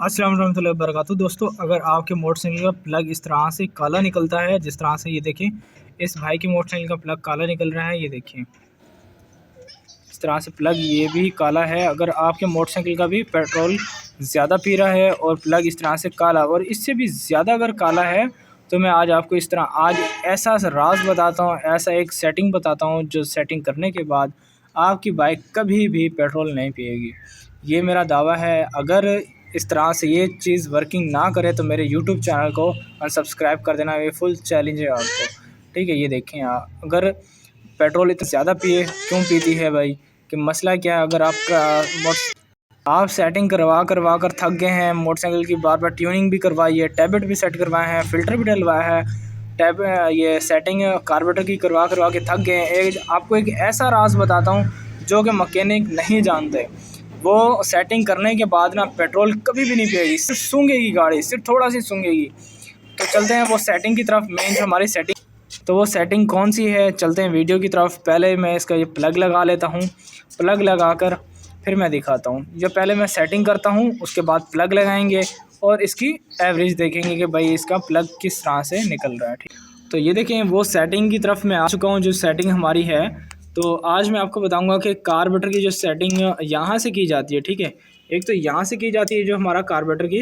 अस्सलाम वालेकुम रहमतुल्लाहि व बरकातहू। दोस्तों, अगर आपके मोटरसाइकिल का प्लग इस तरह से काला निकलता है, जिस तरह से ये देखें, इस भाई की मोटरसाइकिल का प्लग काला निकल रहा है, ये देखिए इस तरह से प्लग ये भी काला है। अगर आपके मोटरसाइकिल का भी पेट्रोल ज़्यादा पी रहा है और प्लग इस तरह से काला और इससे भी ज़्यादा अगर काला है, तो मैं आज आपको इस तरह आज ऐसा राज बताता हूँ, ऐसा एक सेटिंग बताता हूँ, जो सेटिंग करने के बाद आपकी बाइक कभी भी पेट्रोल नहीं पिएगी। ये मेरा दावा है। अगर इस तरह से ये चीज़ वर्किंग ना करे तो मेरे यूट्यूब चैनल को अनसब्सक्राइब कर देना। ये फुल चैलेंज है आपको, ठीक है। ये देखें आप, अगर पेट्रोल इतना ज़्यादा पिए क्यों पीती है भाई, कि मसला क्या है? अगर आप सेटिंग करवा कर थक गए हैं मोटरसाइकिल की, बार बार ट्यूनिंग भी करवाई है, टैबलेट भी सेट करवाए हैं, फ़िल्टर भी डलवाया है, टैब ये सेटिंग कार्बोरेटर की करवा के थक गए हैं। आपको एक ऐसा राज बताता हूँ जो कि मैकेनिक नहीं जानते। वो सेटिंग करने के बाद ना पेट्रोल कभी भी नहीं पिएगी, सिर्फ सूंघेगी गाड़ी, सिर्फ थोड़ा सी सूंघेगी। तो चलते हैं वो सेटिंग की तरफ, मेन जो हमारी सेटिंग, तो वो सेटिंग कौन सी है, चलते हैं वीडियो की तरफ। पहले मैं इसका ये प्लग लगा लेता हूँ, प्लग लगाकर फिर मैं दिखाता हूँ। जो पहले मैं सेटिंग करता हूँ, उसके बाद प्लग लगाएंगे और इसकी एवरेज देखेंगे कि भाई इसका प्लग किस तरह से निकल रहा है, ठीक। तो ये देखें, वो सेटिंग की तरफ मैं आ चुका हूँ, जो सेटिंग हमारी है। तो आज मैं आपको बताऊँगा कि कार्बोरेटर की जो सेटिंग यहाँ से की जाती है, ठीक है। एक तो यहाँ से की जाती है जो हमारा कार्बोरेटर की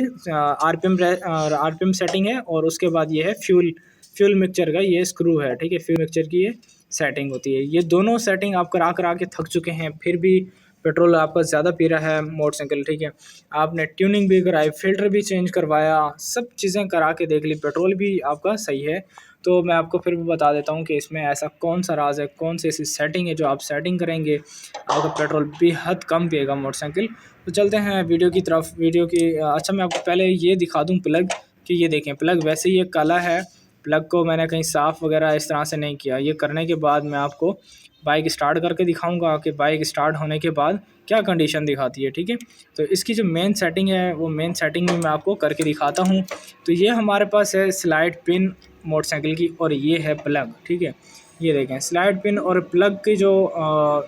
आरपीएम सेटिंग है, और उसके बाद ये है फ्यूल मिक्सचर का ये स्क्रू है, ठीक है। फ्यूल मिक्सचर की ये सेटिंग होती है। ये दोनों सेटिंग आप करा के थक चुके हैं, फिर भी पेट्रोल आपका ज़्यादा पी रहा है मोटरसाइकिल, ठीक है। आपने ट्यूनिंग भी कराई, फ़िल्टर भी चेंज करवाया, सब चीज़ें करा के देख ली, पेट्रोल भी आपका सही है। तो मैं आपको फिर भी बता देता हूँ कि इसमें ऐसा कौन सा राज है, कौन सी ऐसी सेटिंग है जो आप सेटिंग करेंगे आपका पेट्रोल बेहद कम पिएगा मोटरसाइकिल। तो चलते हैं वीडियो की तरफ। वीडियो की अच्छा, मैं आपको पहले ये दिखा दूँ प्लग, कि ये देखें प्लग वैसे ही ये काला है। प्लग को मैंने कहीं साफ़ वगैरह इस तरह से नहीं किया। ये करने के बाद मैं आपको बाइक स्टार्ट करके दिखाऊंगा कि बाइक स्टार्ट होने के बाद क्या कंडीशन दिखाती है, ठीक है। तो इसकी जो मेन सेटिंग है, वो मेन सेटिंग में मैं आपको करके दिखाता हूँ। तो ये हमारे पास है स्लाइड पिन मोटरसाइकिल की, और ये है प्लग, ठीक है। ये देखें, स्लाइड पिन और प्लग की जो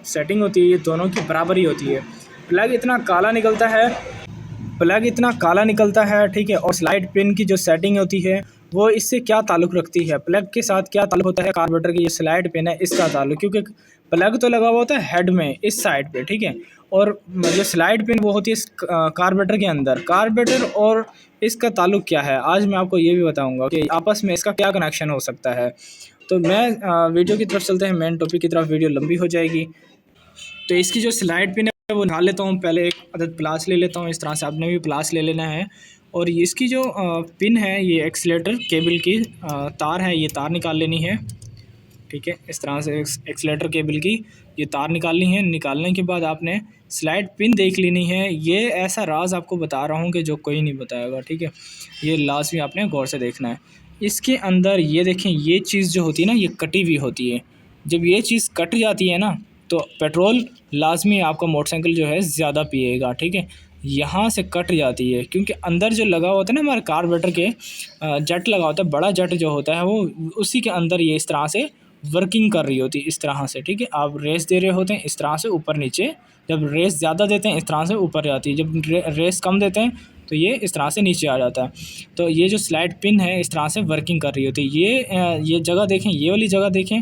सेटिंग होती है, ये दोनों की बराबर ही होती है। प्लग इतना काला निकलता है, प्लग इतना काला निकलता है, ठीक है। और स्लाइड पिन की जो सेटिंग होती है, वो इससे क्या ताल्लुक़ रखती है, प्लग के साथ क्या ताल्लुक़ होता है कार्बोरेटर की जो स्लाइड पिन है इसका ताल्लुक़, क्योंकि प्लग तो लगा हुआ होता है हेड में इस साइड पे, ठीक है। और जो स्लाइड पिन वो होती है इस कार्बोरेटर के अंदर। कार्बोरेटर और इसका ताल्लुक़ क्या है, आज मैं आपको ये भी बताऊँगा कि आपस में इसका क्या कनेक्शन हो सकता है। तो मैं वीडियो की तरफ चलते हैं, मेन टॉपिक की तरफ, वीडियो लंबी हो जाएगी। तो इसकी जो स्लाइड पिन है वो निकाल लेता हूँ। पहले एक अदद प्लास ले लेता हूँ, इस तरह से आपने भी प्लास ले लेना है। और इसकी जो पिन है, ये एक्सीलेटर केबल की तार है, ये तार निकाल लेनी है, ठीक है। इस तरह से एक्सीलेटर केबल की ये तार निकालनी है। निकालने के बाद आपने स्लाइड पिन देख लेनी है। ये ऐसा राज आपको बता रहा हूँ कि जो कोई नहीं बताएगा, ठीक है। ये लाजमी आपने गौर से देखना है। इसके अंदर ये देखें, ये चीज़ जो होती है ना, ये कटी हुई होती है। जब ये चीज़ कट जाती है ना, तो पेट्रोल लाजमी आपका मोटरसाइकिल जो है ज़्यादा पिएगा, ठीक है। यहाँ से कट जाती है, क्योंकि अंदर जो लगा होता है ना हमारे कार्बोरेटर के जट लगा होता है, बड़ा जट जो होता है, वो उसी के अंदर ये इस तरह से वर्किंग कर रही होती है, इस तरह से, ठीक है। आप रेस दे रहे होते हैं इस तरह से ऊपर नीचे, जब रेस ज़्यादा देते हैं इस तरह से ऊपर जाती है, जब रेस कम देते हैं तो ये इस तरह से नीचे आ जाता है। तो ये जो स्लाइड पिन है इस तरह से वर्किंग कर रही होती है। ये जगह देखें, ये वाली जगह देखें,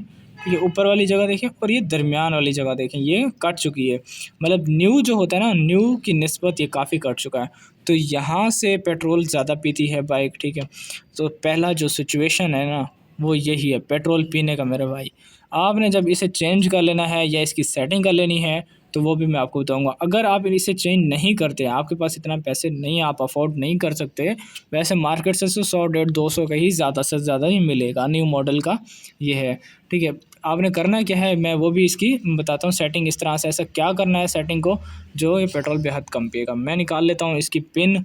ये ऊपर वाली जगह देखें, और ये दरमियान वाली जगह देखें, ये कट चुकी है। मतलब न्यू जो होता है ना, न्यू की निस्बत ये काफ़ी कट चुका है। तो यहाँ से पेट्रोल ज़्यादा पीती है बाइक, ठीक है। तो पहला जो सिचुएशन है ना, वो यही है पेट्रोल पीने का मेरे भाई। आपने जब इसे चेंज कर लेना है या इसकी सेटिंग कर लेनी है, तो वो भी मैं आपको बताऊंगा। अगर आप इसे चेंज नहीं करते, आपके पास इतना पैसे नहीं, आप अफोर्ड नहीं कर सकते, वैसे मार्केट से 100, 150, 200 का ही ज़्यादा से ज़्यादा ही मिलेगा, न्यू मॉडल का ये है, ठीक है। आपने करना क्या है, मैं वो भी इसकी बताता हूँ सेटिंग। इस तरह से ऐसा क्या करना है सेटिंग को, जो ये पेट्रोल बेहद कम पिएगा। मैं निकाल लेता हूँ इसकी पिन,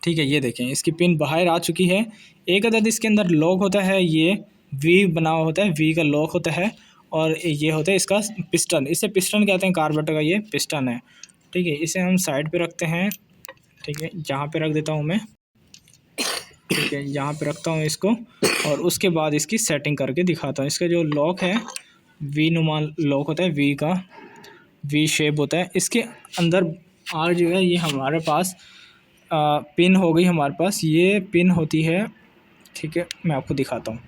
ठीक है। ये देखें, इसकी पिन बाहर आ चुकी है। एक अदद इसके अंदर लॉक होता है, ये वी बना हुआ होता है, वी का लॉक होता है। और ये होता है इसका पिस्टन, इसे पिस्टन कहते हैं, कार्बोरेटर का ये पिस्टन है, ठीक है। इसे हम साइड पे रखते हैं, ठीक है। यहाँ पे रख देता हूँ मैं, ठीक है, यहाँ पे रखता हूँ इसको। और उसके बाद इसकी सेटिंग करके दिखाता हूँ। इसका जो लॉक है, वी नुमा लॉक होता है, वी का वी शेप होता है। इसके अंदर आर जो है, ये हमारे पास पिन हो गई हमारे पास, ये पिन होती है, ठीक है मैं आपको दिखाता हूँ।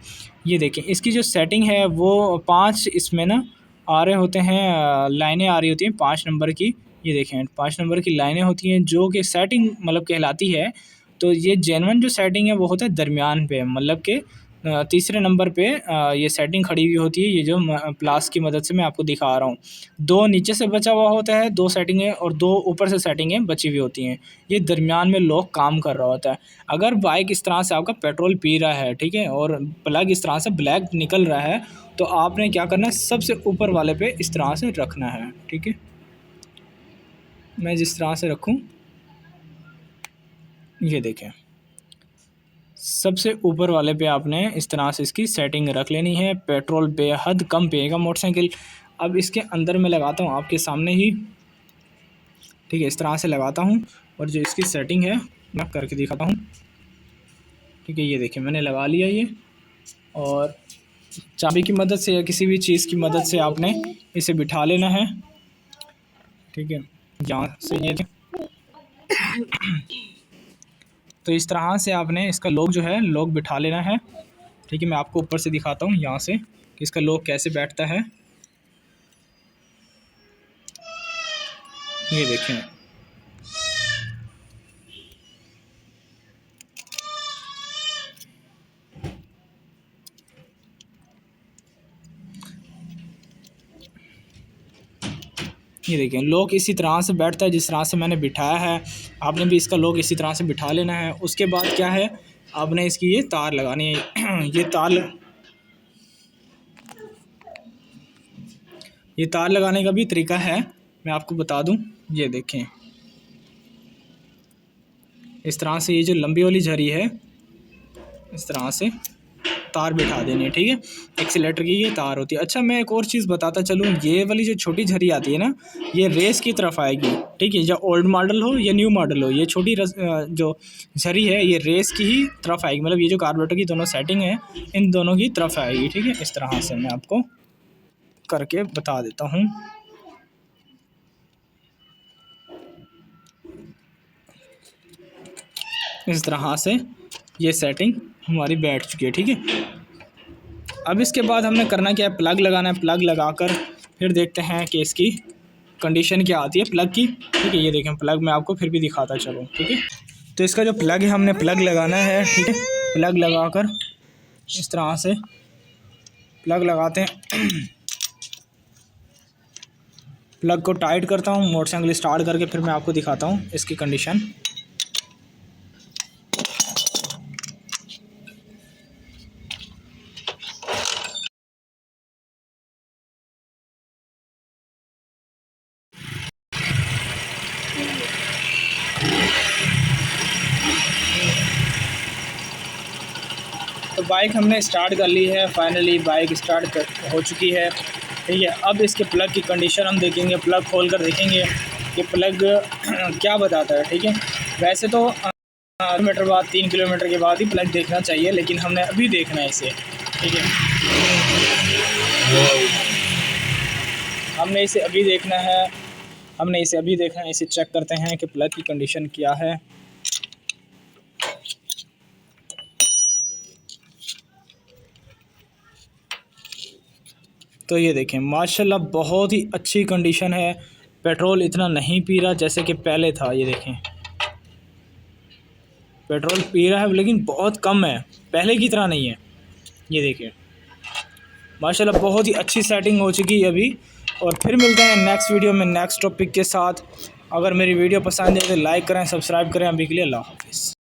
ये देखिए इसकी जो सेटिंग है वो 5 इसमें ना आ रहे होते हैं, लाइनें आ रही होती हैं 5 नंबर की। ये देखें 5 नंबर की लाइनें होती हैं जो कि सेटिंग मतलब कहलाती है। तो ये जेन्युइन जो सेटिंग है वो होता है दरमियान पे, मतलब कि तीसरे नंबर पे ये सेटिंग खड़ी हुई होती है। ये जो प्लास की मदद से मैं आपको दिखा रहा हूँ, 2 नीचे से बचा हुआ होता है, 2 सेटिंगें, और 2 ऊपर से सेटिंगें बची हुई होती हैं। ये दरमियान में लॉक काम कर रहा होता है। अगर बाइक इस तरह से आपका पेट्रोल पी रहा है, ठीक है, और प्लग इस तरह से ब्लैक निकल रहा है, तो आपने क्या करना है, सबसे ऊपर वाले पे इस तरह से रखना है। ठीक है, मैं जिस तरह से रखूँ, ये देखें सबसे ऊपर वाले पे आपने इस तरह से इसकी सेटिंग रख लेनी है। पेट्रोल बेहद कम पिएगा मोटरसाइकिल। अब इसके अंदर मैं लगाता हूँ आपके सामने ही, ठीक है, इस तरह से लगाता हूँ, और जो इसकी सेटिंग है मैं करके दिखाता हूँ। ठीक है, ये देखिए मैंने लगा लिया ये, और चाबी की मदद से या किसी भी चीज़ की मदद से आपने इसे बिठा लेना है। ठीक है, यहाँ से ये तो इस तरह से आपने इसका लॉक जो है लॉक बिठा लेना है। ठीक है, मैं आपको ऊपर से दिखाता हूँ यहाँ से कि इसका लॉक कैसे बैठता है। ये देखें, ये देखें लॉक इसी तरह से बैठता है जिस तरह से मैंने बिठाया है। आपने भी इसका लॉक इसी तरह से बिठा लेना है। उसके बाद क्या है, आपने इसकी ये तार लगानी है। ये तार लगाने का भी तरीका है, मैं आपको बता दूं। ये देखें इस तरह से ये जो लंबी वाली झरी है, इस तरह से तार बिठा देनी है। ठीक है, एक्सीलेटर की ये तार होती है। अच्छा, मैं एक और चीज़ बताता चलूँ, ये वाली जो छोटी झरी आती है ना, ये रेस की तरफ आएगी। ठीक है, या ओल्ड मॉडल हो या न्यू मॉडल हो, ये छोटी जो झरी है ये रेस की ही तरफ आएगी। मतलब ये जो कार्बोरेटर की दोनों सेटिंग है, इन दोनों की तरफ आएगी। ठीक है, इस तरह से मैं आपको करके बता देता हूँ। इस तरह से ये सेटिंग हमारी बैठ चुकी है। ठीक है, अब इसके बाद हमने करना क्या है, प्लग लगाना है। प्लग लगाकर फिर देखते हैं कि इसकी कंडीशन क्या आती है प्लग की। ठीक है, ये देखें प्लग मैं आपको फिर भी दिखाता चलूँ। ठीक है, तो इसका जो प्लग है हमने प्लग लगाना है। ठीक है, प्लग लगाकर इस तरह से प्लग लगाते हैं। प्लग को टाइट करता हूँ, मोटरसाइकिल स्टार्ट करके फिर मैं आपको दिखाता हूँ इसकी कंडीशन। तो बाइक हमने स्टार्ट कर ली है, फाइनली बाइक स्टार्ट हो चुकी है। ठीक है, अब इसके प्लग की कंडीशन हम देखेंगे, प्लग खोल कर देखेंगे कि प्लग क्या बताता है। ठीक है, वैसे तो किलोमीटर बाद 3 किलोमीटर के बाद ही प्लग देखना चाहिए, लेकिन हमने अभी देखना है इसे। ठीक है, हमने इसे अभी देखना है, इसे चेक करते हैं कि प्लग की कंडीशन क्या है। तो ये देखें माशाल्लाह बहुत ही अच्छी कंडीशन है। पेट्रोल इतना नहीं पी रहा जैसे कि पहले था। ये देखें पेट्रोल पी रहा है लेकिन बहुत कम है, पहले की तरह नहीं है। ये देखें माशाल्लाह बहुत ही अच्छी सेटिंग हो चुकी है अभी। और फिर मिलते हैं नेक्स्ट वीडियो में नेक्स्ट टॉपिक के साथ। अगर मेरी वीडियो पसंद है तो लाइक करें, सब्सक्राइब करें। अभी के लिए अल्लाह हाफ़िज़।